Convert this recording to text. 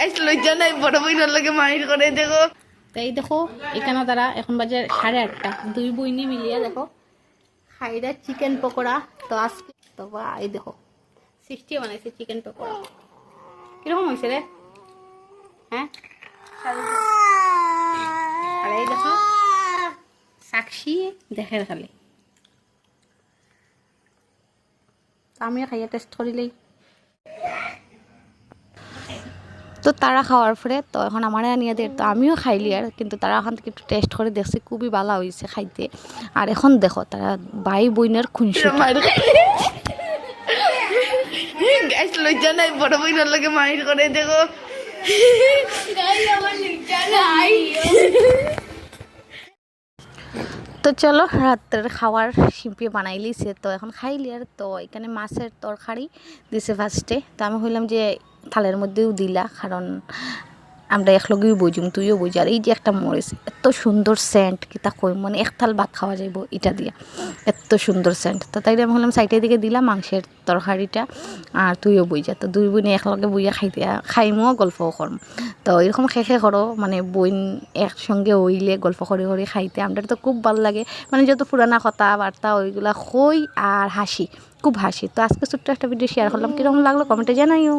Guys লজ্জা নাই বড় বইনের লগে মাইর করে দেখো। তাই দেখো এখানে তারা এখন বাজে 8:30, দুই বইনি মিলিয়ে দেখো খাইরা চিকেন পকোড়া। তো আজকে তো এই দেখো সৃষ্টি বানাইছে চিকেন পকোড়া। কিরকম হয়েছে রে? হ্যাঁ, আর এই দেখো সাক্ষী দেখের খালি, আমিও খাইয়া টেস্ট করিলেই। তো তারা খাওয়ার পরে তো এখন আমার আনিয়ে দেয়, তো আমিও খাইলি আর, কিন্তু তারা এখন থেকে একটু টেস্ট করে দেখছি খুবই ভালো হয়েছে খাইতে। আর এখন দেখো তারা ভাই বোনের খুনসু। গাইস লজ্জা নাই বড় বইনের লগে মাইর করে দেখো। তো চলো রাত্রের খাওয়ার শিম্পি বানাই লিছে, তো এখন খাইলি আর। তো এখানে মাছের তরকারি দিছে ফার্স্টে, তো আমি হইলাম যে থালের মধ্যেও দিলা, কারণ আমরা একলগেও বুঝুম, তুইও বুঝি। আর এই যে একটা মরিচ, এত সুন্দর সেন্ট কি তা কই, মানে এক থাল ভাত খাওয়া যাইব এটা দিয়া, এত সুন্দর সেন্ট। তো তাই আমি হলাম সাইডের দিকে দিলাম মাংসের তরকারিটা, আর তুইও বুঝা। তো দুই বোনে একলগে বুঝা খাইমো গল্পও করম। তো এরকম শেষে করো, মানে বোন একসঙ্গে হইলে গল্প করে করে খাইতে আমরা তো খুব ভালো লাগে। মানে যত পুরানা কথা বার্তা ওইগুলা হই আর হাসি, খুব হাসি। তো আজকে ছোট্ট একটা ভিডিও শেয়ার করলাম, কীরকম লাগলো কমেন্টে জানাইও।